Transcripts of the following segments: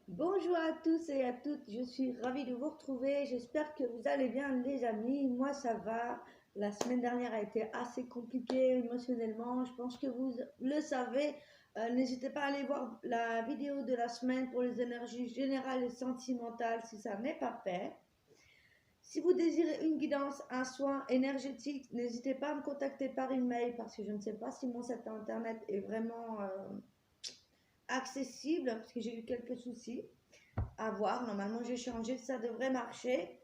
Bonjour à tous et à toutes, je suis ravie de vous retrouver. J'espère que vous allez bien, les amis. Moi, ça va. La semaine dernière a été assez compliquée émotionnellement. Je pense que vous le savez. N'hésitez pas à aller voir la vidéo de la semaine pour les énergies générales et sentimentales si ça n'est pas fait. Si vous désirez une guidance, un soin énergétique, n'hésitez pas à me contacter par email parce que je ne sais pas si mon site internet est vraiment accessible parce que j'ai eu quelques soucis à voir. Normalement, j'ai changé, ça devrait marcher.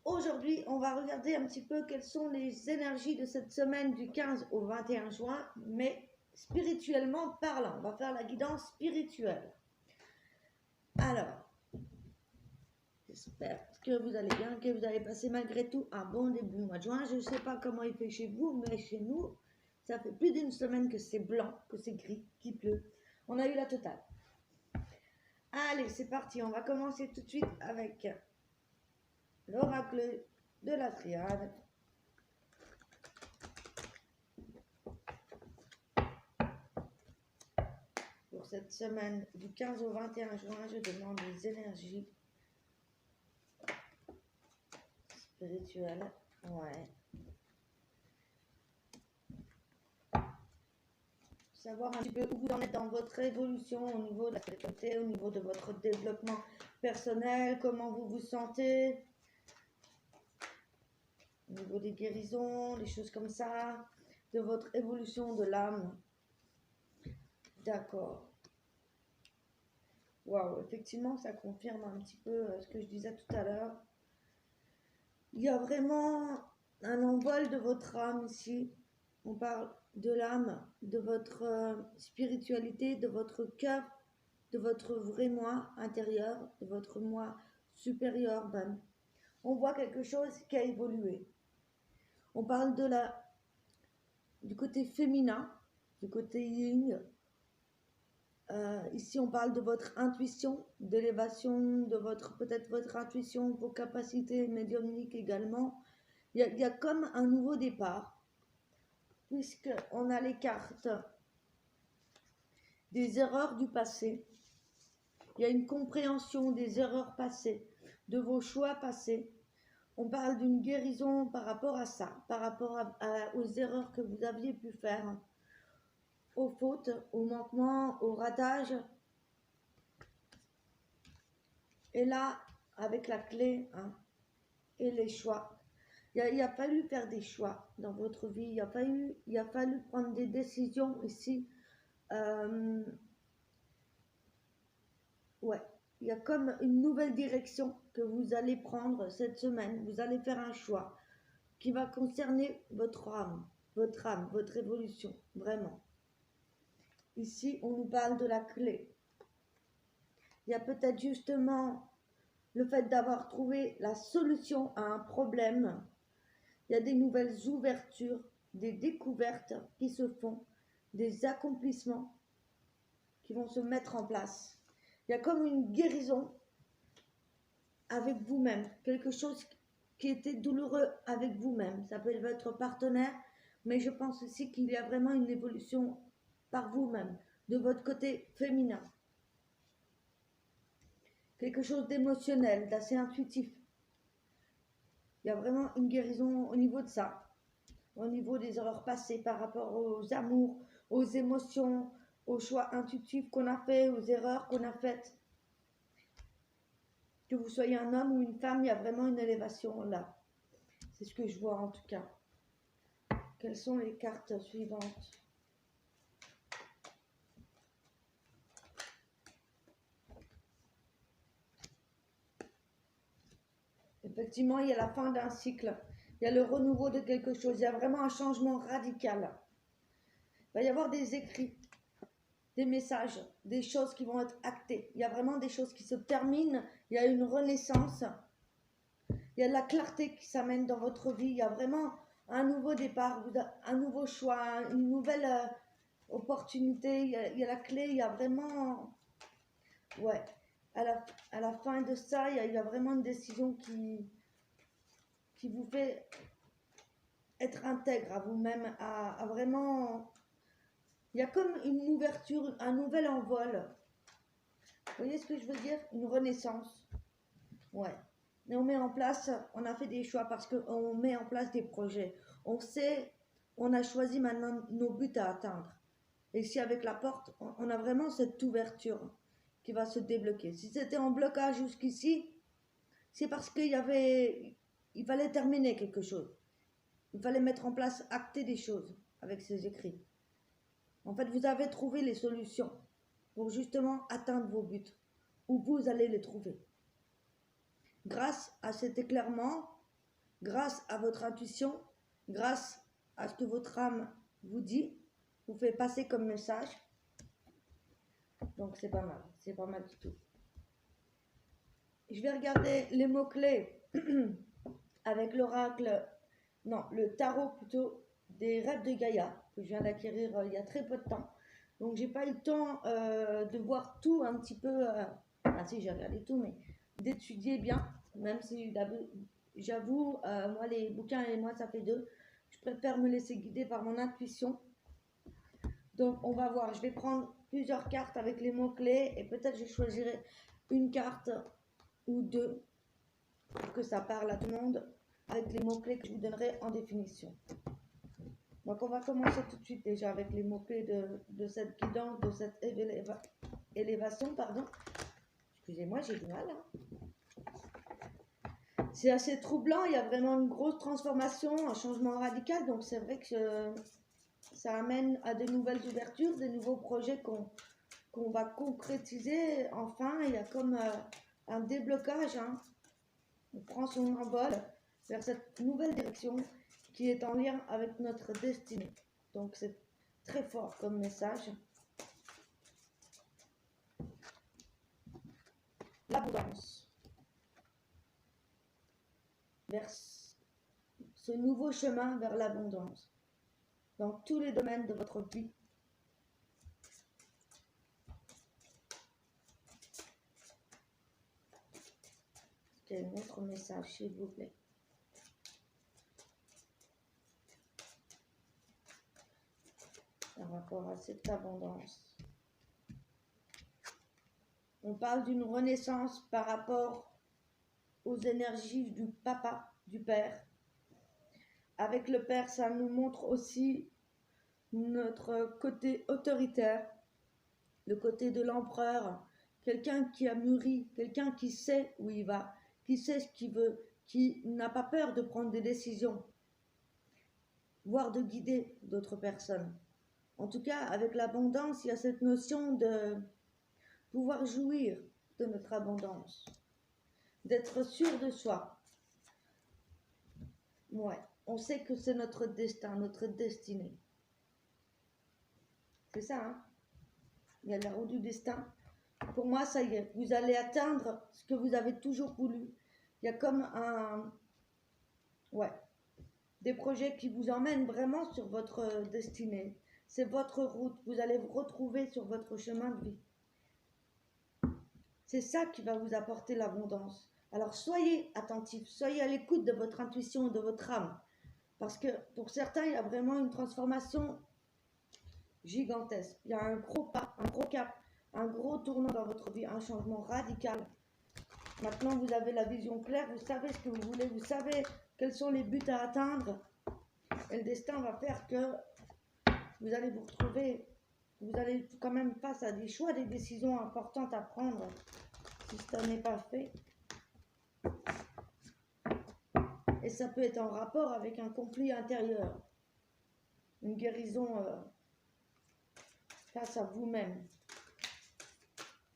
Aujourd'hui, on va regarder un petit peu quelles sont les énergies de cette semaine du 15 au 21 juin, mais spirituellement parlant. On va faire la guidance spirituelle. Alors, j'espère que vous allez bien, que vous allez passer malgré tout un bon début de mois de juin. Je ne sais pas comment il fait chez vous, mais chez nous, ça fait plus d'une semaine que c'est blanc, que c'est gris, qu'il pleut. On a eu la totale. Allez, c'est parti. On va commencer tout de suite avec l'oracle de la triade. Pour cette semaine du 15 au 21 juin, je demande les énergies spirituelles. Ouais. Savoir un petit peu où vous en êtes dans votre évolution au niveau de la spiritualité, au niveau de votre développement personnel, comment vous vous sentez, au niveau des guérisons, des choses comme ça, de votre évolution de l'âme. D'accord. Waouh, effectivement, ça confirme un petit peu ce que je disais tout à l'heure. Il y a vraiment un envol de votre âme ici. On parle de l'âme, de votre spiritualité, de votre cœur, de votre vrai moi intérieur, de votre moi supérieur même. On voit quelque chose qui a évolué. On parle du côté féminin, du côté yin. Ici, on parle de votre intuition, d'élévation, de peut-être votre intuition, vos capacités médiumniques également. Il y a comme un nouveau départ, puisqu'on a les cartes des erreurs du passé. Il y a une compréhension des erreurs passées, de vos choix passés. On parle d'une guérison par rapport à ça, par rapport aux erreurs que vous aviez pu faire, aux fautes, aux manquements, aux ratages. Et là, avec la clé et les choix, il a fallu faire des choix dans votre vie, il a fallu prendre des décisions ici. Ouais, il y a comme une nouvelle direction que vous allez prendre cette semaine. Vous allez faire un choix qui va concerner âme, votre évolution, vraiment. Ici, on nous parle de la clé. Il y a peut-être justement le fait d'avoir trouvé la solution à un problème. Il y a des nouvelles ouvertures, des découvertes qui se font, des accomplissements qui vont se mettre en place. Il y a comme une guérison avec vous-même, quelque chose qui était douloureux avec vous-même. Ça peut être votre partenaire, mais je pense aussi qu'il y a vraiment une évolution par vous-même, de votre côté féminin. Quelque chose d'émotionnel, d'assez intuitif. Il y a vraiment une guérison au niveau de ça, au niveau des erreurs passées par rapport aux amours, aux émotions, aux choix intuitifs qu'on a fait, aux erreurs qu'on a faites. Que vous soyez un homme ou une femme, il y a vraiment une élévation là. C'est ce que je vois en tout cas. Quelles sont les cartes suivantes? Effectivement, il y a la fin d'un cycle. Il y a le renouveau de quelque chose. Il y a vraiment un changement radical. Il va y avoir des écrits, des messages, des choses qui vont être actées. Il y a vraiment des choses qui se terminent. Il y a une renaissance. Il y a de la clarté qui s'amène dans votre vie. Il y a vraiment un nouveau départ, un nouveau choix, une nouvelle opportunité. Il y a la clé. Il y a vraiment... Ouais. À la fin de ça, il y a vraiment une décision qui vous fait être intègre à vous-même, à vraiment... Il y a comme une ouverture, un nouvel envol Vous voyez ce que je veux dire? Une renaissance. Ouais. Et on met en place, on a fait des choix parce qu'on met en place des projets. On sait, on a choisi maintenant nos buts à atteindre. Et si avec la porte, on a vraiment cette ouverture qui va se débloquer. Si c'était en blocage jusqu'ici, c'est parce il fallait terminer quelque chose. Il fallait mettre en place, acter des choses avec ces écrits. En fait, vous avez trouvé les solutions pour justement atteindre vos buts, où vous allez les trouver. Grâce à cet éclairement, grâce à votre intuition, grâce à ce que votre âme vous dit, vous fait passer comme message. Donc c'est pas mal du tout. Je vais regarder les mots-clés avec l'oracle, non, le tarot plutôt des rêves de Gaïa, que je viens d'acquérir il y a très peu de temps. Donc j'ai pas eu le temps de voir tout un petit peu, ah si j'ai regardé tout, mais d'étudier bien, même si j'avoue, moi les bouquins et moi ça fait deux, je préfère me laisser guider par mon intuition. Donc on va voir, je vais prendre plusieurs cartes avec les mots-clés et peut-être je choisirai une carte ou deux pour que ça parle à tout le monde avec les mots-clés que je vous donnerai en définition. Donc on va commencer tout de suite déjà avec les mots-clés de cette guidance, de cette élévation, pardon. Excusez-moi, j'ai du mal. Hein. C'est assez troublant, il y a vraiment une grosse transformation, un changement radical, donc c'est vrai que ça amène à de nouvelles ouvertures, des nouveaux projets qu'on va concrétiser. Enfin, il y a comme un déblocage, hein. On prend son envol vers cette nouvelle direction qui est en lien avec notre destinée. Donc c'est très fort comme message. L'abondance. Vers ce nouveau chemin vers l'abondance. Dans tous les domaines de votre vie. Quel autre message, s'il vous plaît? Par rapport à cette abondance. On parle d'une renaissance par rapport aux énergies du papa, du père. Avec le père, ça nous montre aussi notre côté autoritaire, le côté de l'empereur, quelqu'un qui a mûri, quelqu'un qui sait où il va, qui sait ce qu'il veut, qui n'a pas peur de prendre des décisions, voire de guider d'autres personnes. En tout cas, avec l'abondance, il y a cette notion de pouvoir jouir de notre abondance, d'être sûr de soi. Ouais, on sait que c'est notre destin, notre destinée. C'est ça, hein? Il y a la roue du destin. Pour moi, ça y est, vous allez atteindre ce que vous avez toujours voulu. Il y a comme des projets qui vous emmènent vraiment sur votre destinée. C'est votre route. Vous allez vous retrouver sur votre chemin de vie. C'est ça qui va vous apporter l'abondance. Alors soyez attentifs, soyez à l'écoute de votre intuition et de votre âme. Parce que pour certains, il y a vraiment une transformation gigantesque. Il y a un gros pas, un gros cap, un gros tournant dans votre vie, un changement radical. Maintenant, vous avez la vision claire, vous savez ce que vous voulez, vous savez quels sont les buts à atteindre. Et le destin va faire que vous allez vous retrouver, vous allez quand même face à des choix, des décisions importantes à prendre. Si ça n'est pas fait. Et ça peut être en rapport avec un conflit intérieur. Une guérison face à vous-même.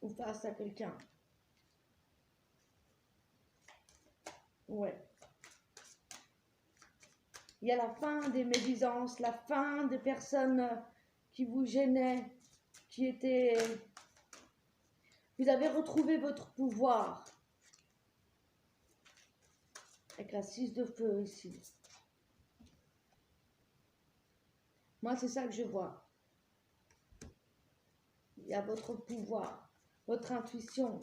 Ou face à quelqu'un. Ouais. Il y a la fin des médisances, la fin des personnes qui vous gênaient, qui étaient... Vous avez retrouvé votre pouvoir. Avec la 6 de feu ici. Moi, c'est ça que je vois. Il y a votre pouvoir, votre intuition.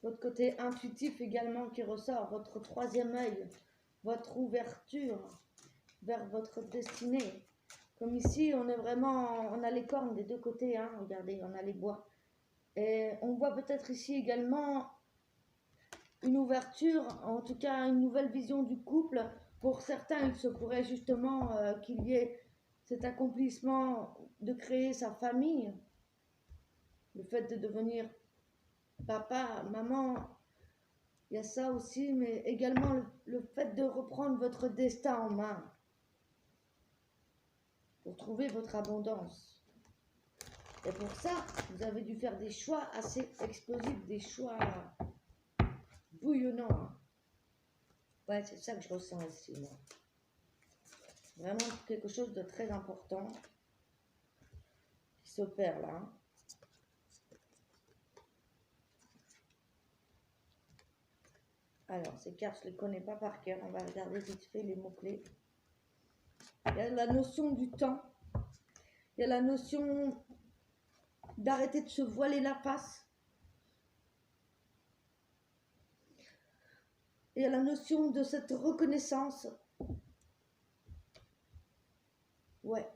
Votre côté intuitif également qui ressort, votre troisième œil, votre ouverture vers votre destinée, Comme ici, on est vraiment, on a les cornes des deux côtés, hein, regardez, on a les bois. Et on voit peut-être ici également une ouverture, en tout cas une nouvelle vision du couple. Pour certains, il se pourrait justement qu'il y ait cet accomplissement de créer sa famille, le fait de devenir papa, maman, il y a ça aussi, mais également le fait de reprendre votre destin en main pour trouver votre abondance. Et pour ça, vous avez dû faire des choix assez explosifs, des choix bouillonnants. Ouais, c'est ça que je ressens ici, moi. Vraiment quelque chose de très important qui s'opère là. Alors, ces cartes, je ne les connais pas par cœur. On va regarder vite fait les mots-clés. Il y a la notion du temps. Il y a la notion d'arrêter de se voiler la face. Il y a la notion de cette reconnaissance. Ouais,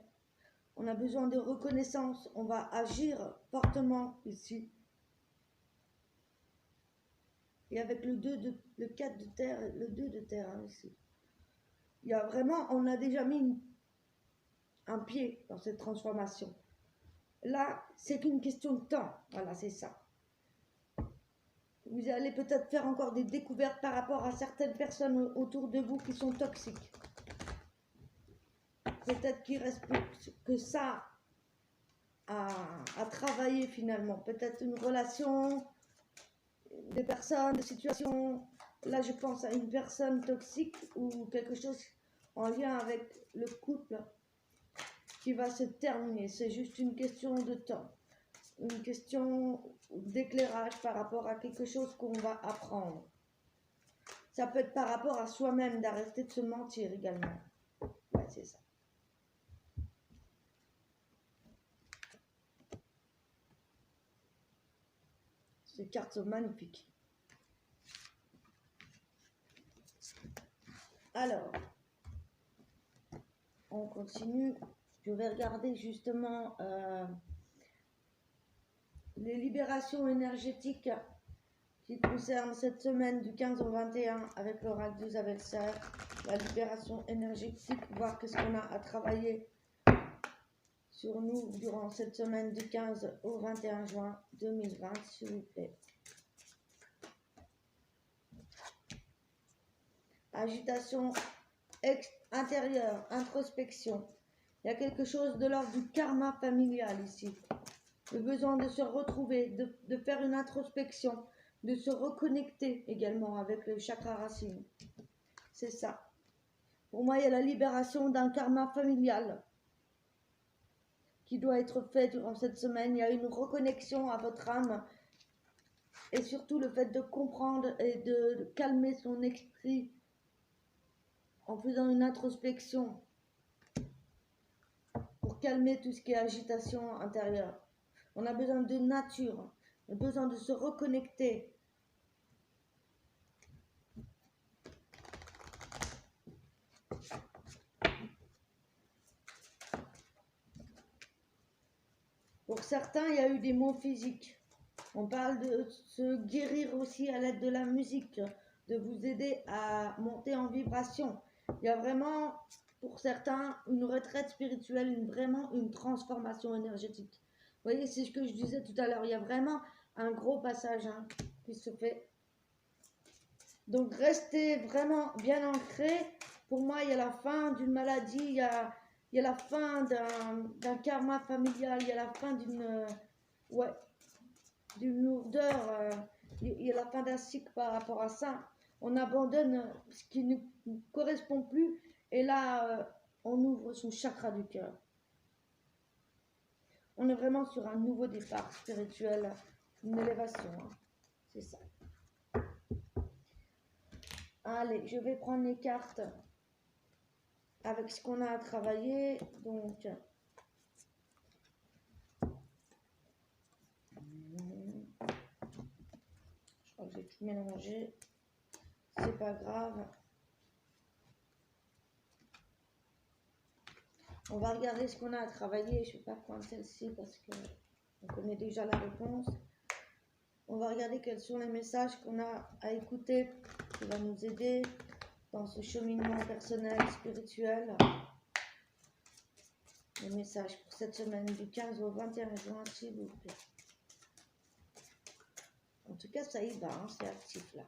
on a besoin de reconnaissance. On va agir fortement ici. Et avec le 4 de terre, le 2 de terre hein, ici. Il y a vraiment, on a déjà mis un pied dans cette transformation. Là, c'est qu'une question de temps. Voilà, c'est ça. Vous allez peut-être faire encore des découvertes par rapport à certaines personnes autour de vous qui sont toxiques. Peut-être qu'il reste plus que ça à travailler finalement. Peut-être une relation, des personnes, des situations. Là, je pense à une personne toxique ou quelque chose en lien avec le couple qui va se terminer. C'est juste une question de temps. Une question d'éclairage par rapport à quelque chose qu'on va apprendre. Ça peut être par rapport à soi-même, d'arrêter de se mentir également. Ouais, c'est ça. Ces cartes sont magnifiques. Alors, on continue. Je vais regarder justement les libérations énergétiques qui concernent cette semaine du 15 au 21 avec l'oracle de Isabelle Serre. La libération énergétique, voir qu'est-ce qu'on a à travailler sur nous durant cette semaine du 15 au 21 juin 2020, s'il vous plaît. Agitation intérieure, introspection. Il y a quelque chose de l'ordre du karma familial ici. Le besoin de se retrouver, de faire une introspection, de se reconnecter également avec le chakra racine. C'est ça. Pour moi, il y a la libération d'un karma familial qui doit être fait durant cette semaine. Il y a une reconnexion à votre âme et surtout le fait de comprendre et de calmer son esprit en faisant une introspection pour calmer tout ce qui est agitation intérieure. On a besoin de nature, on a besoin de se reconnecter. Pour certains, il y a eu des mots physiques. On parle de se guérir aussi à l'aide de la musique, de vous aider à monter en vibration. Il y a vraiment, pour certains, une retraite spirituelle, vraiment une transformation énergétique. Vous voyez, c'est ce que je disais tout à l'heure. Il y a vraiment un gros passage qui se fait. Donc, restez vraiment bien ancré. Pour moi, il y a la fin d'une maladie, il y a la fin d'un karma familial, il y a la fin d'une lourdeur, il y a la fin d'un cycle par rapport à ça. On abandonne ce qui ne nous correspond plus et là, on ouvre son chakra du cœur. On est vraiment sur un nouveau départ spirituel, une élévation, c'est ça. Allez, je vais prendre les cartes avec ce qu'on a à travailler. Donc, je crois que j'ai tout mélangé. C'est pas grave. On va regarder ce qu'on a à travailler. Je ne vais pas prendre celle-ci parce qu'on connaît déjà la réponse. On va regarder quels sont les messages qu'on a à écouter qui va nous aider dans ce cheminement personnel, spirituel. Les messages pour cette semaine du 15 au 21 juin, s'il vous plaît. En tout cas, ça y va, hein, c'est actif là.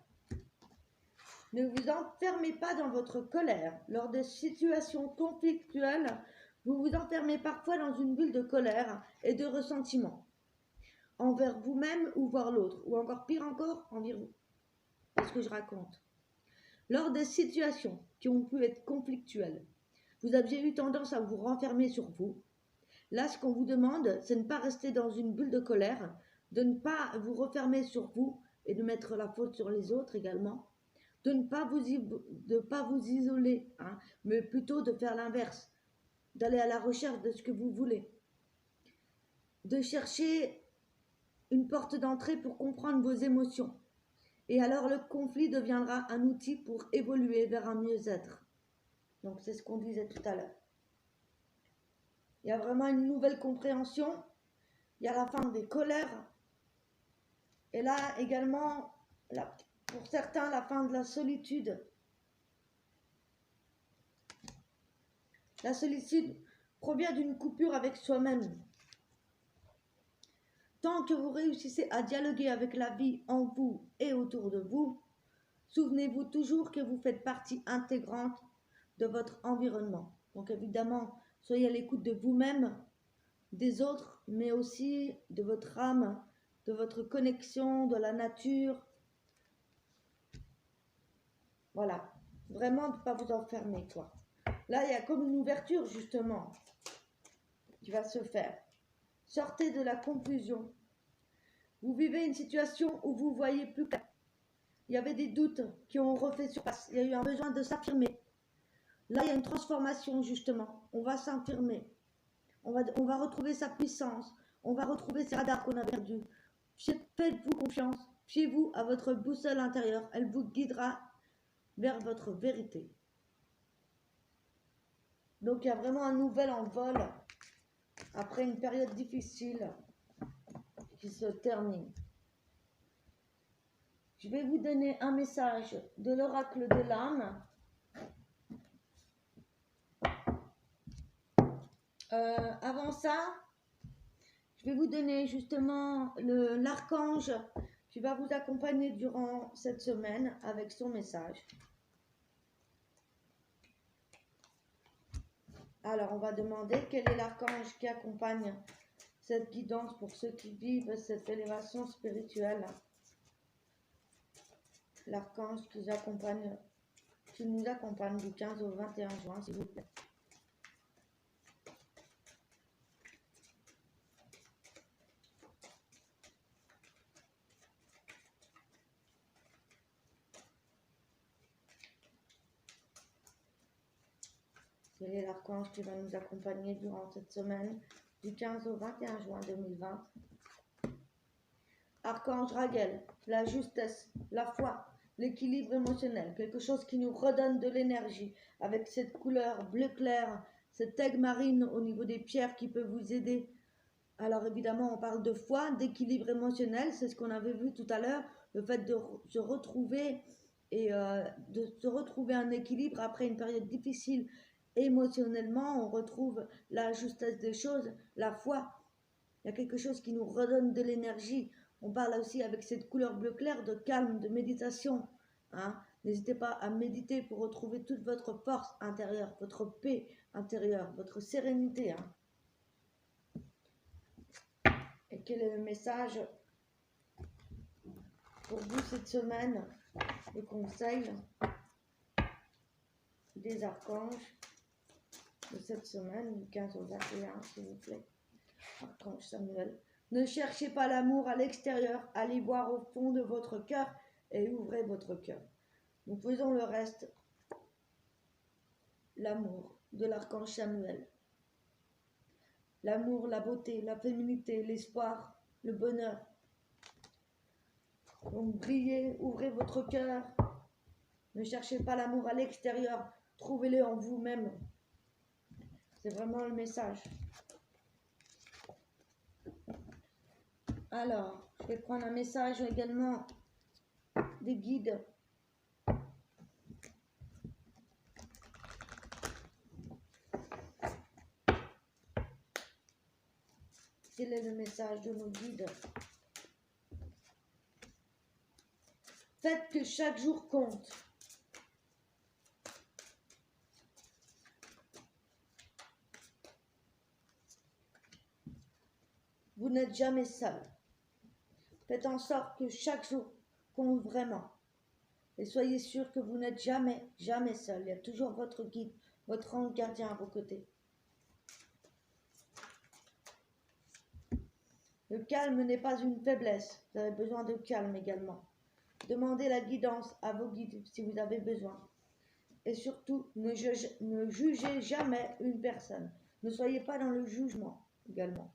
Ne vous enfermez pas dans votre colère. Lors des situations conflictuelles, vous vous enfermez parfois dans une bulle de colère et de ressentiment envers vous-même ou voir l'autre, ou encore pire encore, envers vous. C'est ce que je raconte. Lors des situations qui ont pu être conflictuelles, vous aviez eu tendance à vous renfermer sur vous. Là, ce qu'on vous demande, c'est de ne pas rester dans une bulle de colère, de ne pas vous refermer sur vous et de mettre la faute sur les autres également, de ne pas vous isoler, hein, mais plutôt de faire l'inverse, d'aller à la recherche de ce que vous voulez, de chercher une porte d'entrée pour comprendre vos émotions. Et alors le conflit deviendra un outil pour évoluer vers un mieux-être. Donc c'est ce qu'on disait tout à l'heure. Il y a vraiment une nouvelle compréhension. Il y a la fin des colères. Et là également, pour certains, la fin de la solitude. La solitude provient d'une coupure avec soi-même. Tant que vous réussissez à dialoguer avec la vie en vous et autour de vous, souvenez-vous toujours que vous faites partie intégrante de votre environnement. Donc évidemment, soyez à l'écoute de vous-même, des autres, mais aussi de votre âme, de votre connexion, de la nature. Voilà, vraiment ne pas vous enfermer, quoi. Là, il y a comme une ouverture, justement, qui va se faire. Sortez de la confusion. Vous vivez une situation où vous voyez plus clair. Il y avait des doutes qui ont refait surface. Il y a eu un besoin de s'affirmer. Là, il y a une transformation, justement. On va s'affirmer. On va retrouver sa puissance. On va retrouver ses radars qu'on a perdus. Faites-vous confiance. Fiez-vous à votre boussole intérieure. Elle vous guidera vers votre vérité. Donc, il y a vraiment un nouvel envol après une période difficile qui se termine. Je vais vous donner un message de l'oracle de l'âme. Avant ça, je vais vous donner justement l'archange qui va vous accompagner durant cette semaine avec son message. Alors, on va demander quel est l'archange qui accompagne cette guidance pour ceux qui vivent cette élévation spirituelle. L'archange qui nous accompagne du 15 au 21 juin, s'il vous plaît. Quel est l'archange qui va nous accompagner durant cette semaine du 15 au 21 juin 2020? Archange Raguel, la justesse, la foi, l'équilibre émotionnel, quelque chose qui nous redonne de l'énergie avec cette couleur bleu clair, cette aigue marine au niveau des pierres qui peut vous aider. Alors évidemment, on parle de foi, d'équilibre émotionnel, c'est ce qu'on avait vu tout à l'heure, le fait de se retrouver et de se retrouver un équilibre après une période difficile. Émotionnellement, on retrouve la justesse des choses, la foi. Il y a quelque chose qui nous redonne de l'énergie. On parle aussi avec cette couleur bleu clair de calme, de méditation. Hein. N'hésitez pas à méditer pour retrouver toute votre force intérieure, votre paix intérieure, votre sérénité. Hein. Et quel est le message pour vous cette semaine? Le conseil des archanges de cette semaine, du 15 au 21, s'il vous plaît. Archange Samuel. Ne cherchez pas l'amour à l'extérieur, allez voir au fond de votre cœur et ouvrez votre cœur. Nous faisons le reste. L'amour de l'archange Samuel. L'amour, la beauté, la féminité, l'espoir, le bonheur. Donc brillez, ouvrez votre cœur. Ne cherchez pas l'amour à l'extérieur, trouvez-le en vous-même. C'est vraiment le message. Alors, je vais prendre un message également des guides. Quel est le message de nos guides? Faites que chaque jour compte. Vous n'êtes jamais seul. Faites en sorte que chaque jour compte vraiment. Et soyez sûr que vous n'êtes jamais, jamais seul. Il y a toujours votre guide, votre ange gardien à vos côtés. Le calme n'est pas une faiblesse. Vous avez besoin de calme également. Demandez la guidance à vos guides si vous avez besoin. Et surtout, ne jugez jamais une personne. Ne soyez pas dans le jugement également.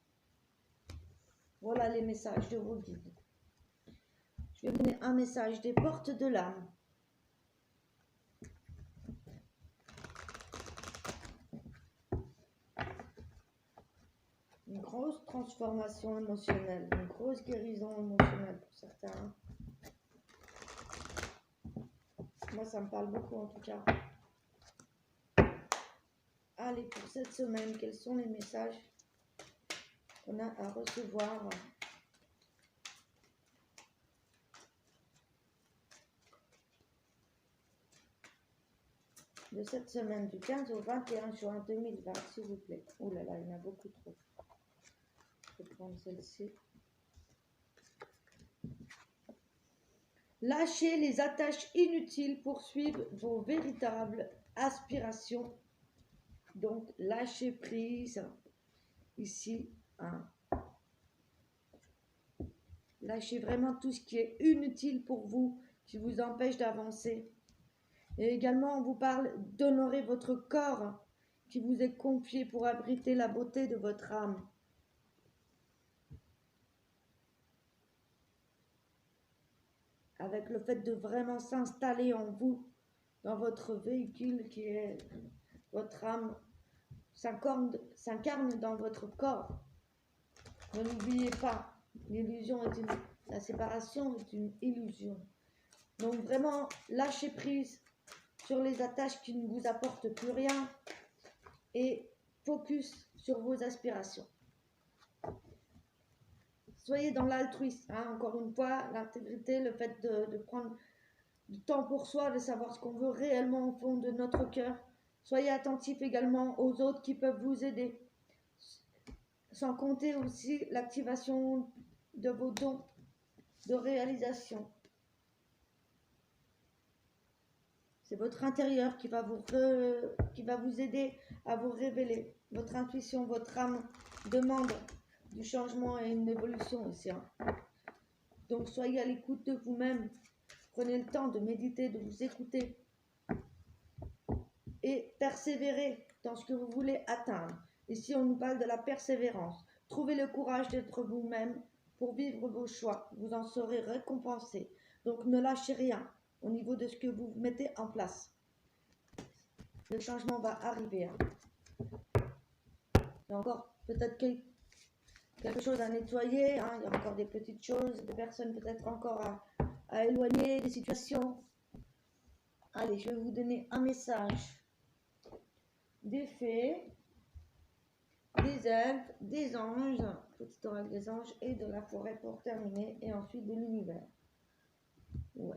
Voilà les messages de vos guides. Je vais vous donner un message des portes de l'âme. Une grosse transformation émotionnelle, une grosse guérison émotionnelle pour certains. Moi, ça me parle beaucoup en tout cas. Allez, pour cette semaine, quels sont les messages qu'on a à recevoir? De cette semaine, du 15 au 21 juin 2020, s'il vous plaît. Oh là là, il y en a beaucoup trop. Je vais prendre celle-ci. Lâchez les attaches inutiles pour suivre vos véritables aspirations. Donc, lâchez prise. Ici, hein. Lâchez vraiment tout ce qui est inutile pour vous, qui vous empêche d'avancer. Et également, on vous parle d'honorer votre corps qui vous est confié pour abriter la beauté de votre âme. Avec le fait de vraiment s'installer en vous, dans votre véhicule qui est votre âme, s'incarne dans votre corps. Ne l'oubliez pas, la séparation est une illusion. Donc vraiment, lâchez prise sur les attaches qui ne vous apportent plus rien et focus sur vos aspirations. Soyez dans l'altruisme, hein, encore une fois, l'intégrité, le fait de prendre du temps pour soi, de savoir ce qu'on veut réellement au fond de notre cœur. Soyez attentifs également aux autres qui peuvent vous aider. Sans compter aussi l'activation de vos dons de réalisation. C'est votre intérieur qui va vous aider à vous révéler. Votre intuition, votre âme demande du changement et une évolution aussi. Hein. Donc soyez à l'écoute de vous-même. Prenez le temps de méditer, de vous écouter. Et persévérez dans ce que vous voulez atteindre. Ici, on nous parle de la persévérance. Trouvez le courage d'être vous-même pour vivre vos choix. Vous en serez récompensé. Donc ne lâchez rien au niveau de ce que vous mettez en place. Le changement va arriver. Hein. Il y a encore peut-être quelque chose à nettoyer. Hein. Il y a encore des petites choses, des personnes peut-être encore à éloigner, des situations. Allez, je vais vous donner un message des fées, des elfes, des anges, petit oracle des anges et de la forêt pour terminer, et ensuite de l'univers. Ouais.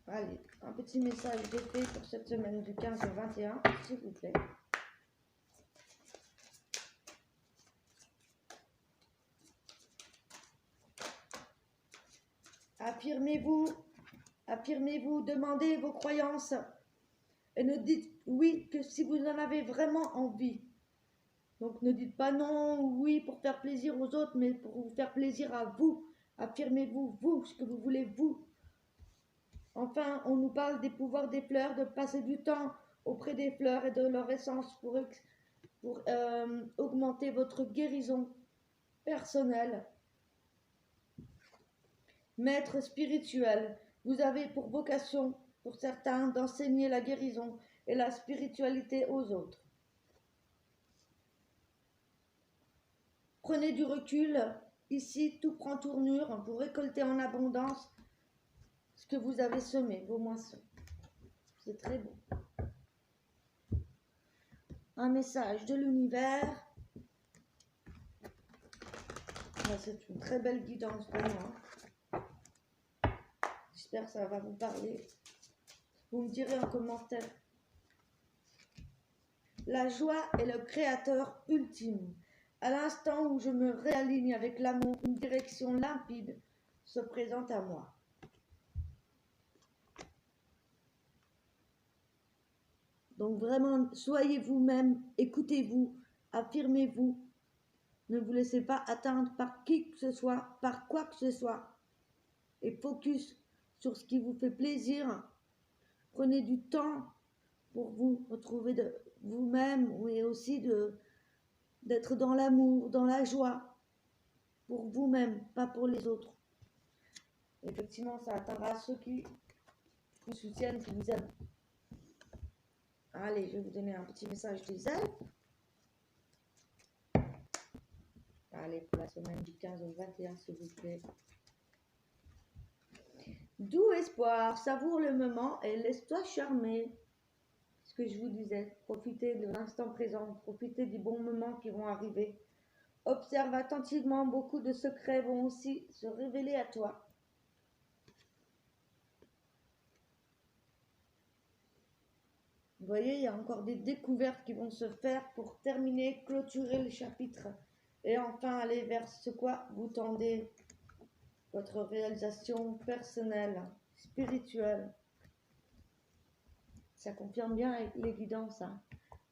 Allez, un petit message des fées pour cette semaine du 15 au 21, s'il vous plaît. Affirmez-vous, demandez vos croyances et ne dites oui que si vous en avez vraiment envie. Donc ne dites pas non ou oui pour faire plaisir aux autres, mais pour vous faire plaisir à vous. Affirmez-vous, vous, ce que vous voulez, vous. Enfin, on nous parle des pouvoirs des fleurs, de passer du temps auprès des fleurs et de leur essence pour augmenter votre guérison personnelle. Maître spirituel, vous avez pour vocation, pour certains, d'enseigner la guérison et la spiritualité aux autres. Prenez du recul. Ici, tout prend tournure pour récolter en abondance ce que vous avez semé, vos moissons. C'est très beau. Un message de l'univers. C'est une très belle guidance pour moi. J'espère que ça va vous parler. Vous me direz en commentaire. La joie est le créateur ultime. À l'instant où je me réaligne avec l'amour, une direction limpide se présente à moi. Donc vraiment, soyez vous-même, écoutez-vous, affirmez-vous. Ne vous laissez pas atteindre par qui que ce soit, par quoi que ce soit. Et focus sur ce qui vous fait plaisir. Prenez du temps pour vous retrouver de vous-même, mais aussi d'être dans l'amour, dans la joie, pour vous-même, pas pour les autres. Effectivement, ça atteindra ceux qui vous soutiennent, qui vous aiment. Allez, je vais vous donner un petit message des elfes. Allez, pour la semaine du 15 au 21, s'il vous plaît. Doux espoir, savoure le moment et laisse-toi charmer. Ce que je vous disais, profitez de l'instant présent, profitez des bons moments qui vont arriver. Observe attentivement, beaucoup de secrets vont aussi se révéler à toi. Vous voyez, il y a encore des découvertes qui vont se faire pour terminer, clôturer le chapitre et enfin aller vers ce quoi vous tendez, votre réalisation personnelle, spirituelle. Ça confirme bien avec l'évidence. Hein.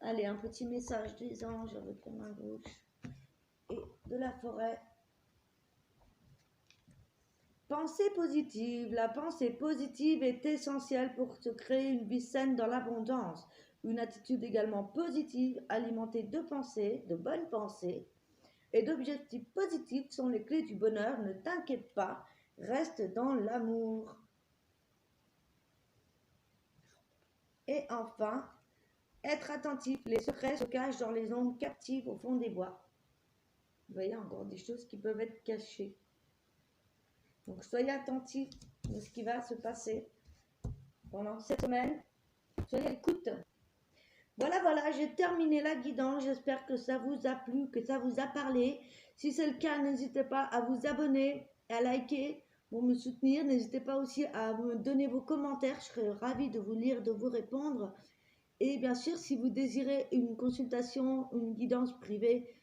Allez, un petit message des anges avec la main gauche et de la forêt. Pensée positive. La pensée positive est essentielle pour se créer une vie saine dans l'abondance. Une attitude également positive, alimentée de pensées, de bonnes pensées et d'objectifs positifs sont les clés du bonheur. Ne t'inquiète pas, reste dans l'amour. Et enfin, être attentif. Les secrets se cachent dans les ondes captives au fond des bois. Vous voyez, encore des choses qui peuvent être cachées. Donc, soyez attentifs de ce qui va se passer pendant cette semaine. Soyez à l'écoute. Voilà, j'ai terminé la guidance. J'espère que ça vous a plu, que ça vous a parlé. Si c'est le cas, n'hésitez pas à vous abonner, à liker pour me soutenir. N'hésitez pas aussi à me donner vos commentaires. Je serai ravie de vous lire, de vous répondre. Et bien sûr, si vous désirez une consultation, une guidance privée,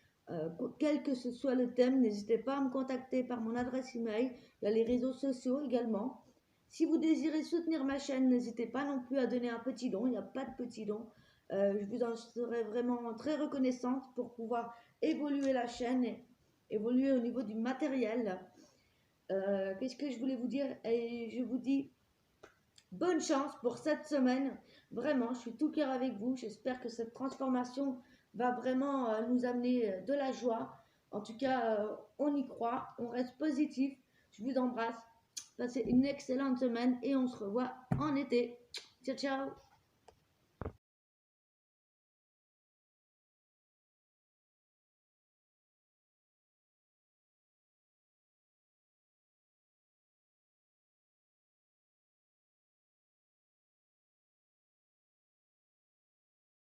quel que ce soit le thème, n'hésitez pas à me contacter par mon adresse email. Il y a les réseaux sociaux également. Si vous désirez soutenir ma chaîne, n'hésitez pas non plus à donner un petit don. Il n'y a pas de petit don. Je vous en serai vraiment très reconnaissante pour pouvoir évoluer la chaîne et évoluer au niveau du matériel. Qu'est-ce que je voulais vous dire? Et je vous dis bonne chance pour cette semaine. Vraiment, je suis tout cœur avec vous. J'espère que cette transformation va vraiment nous amener de la joie. En tout cas, on y croit, on reste positif. Je vous embrasse. Passez une excellente semaine et on se revoit en été. Ciao, ciao!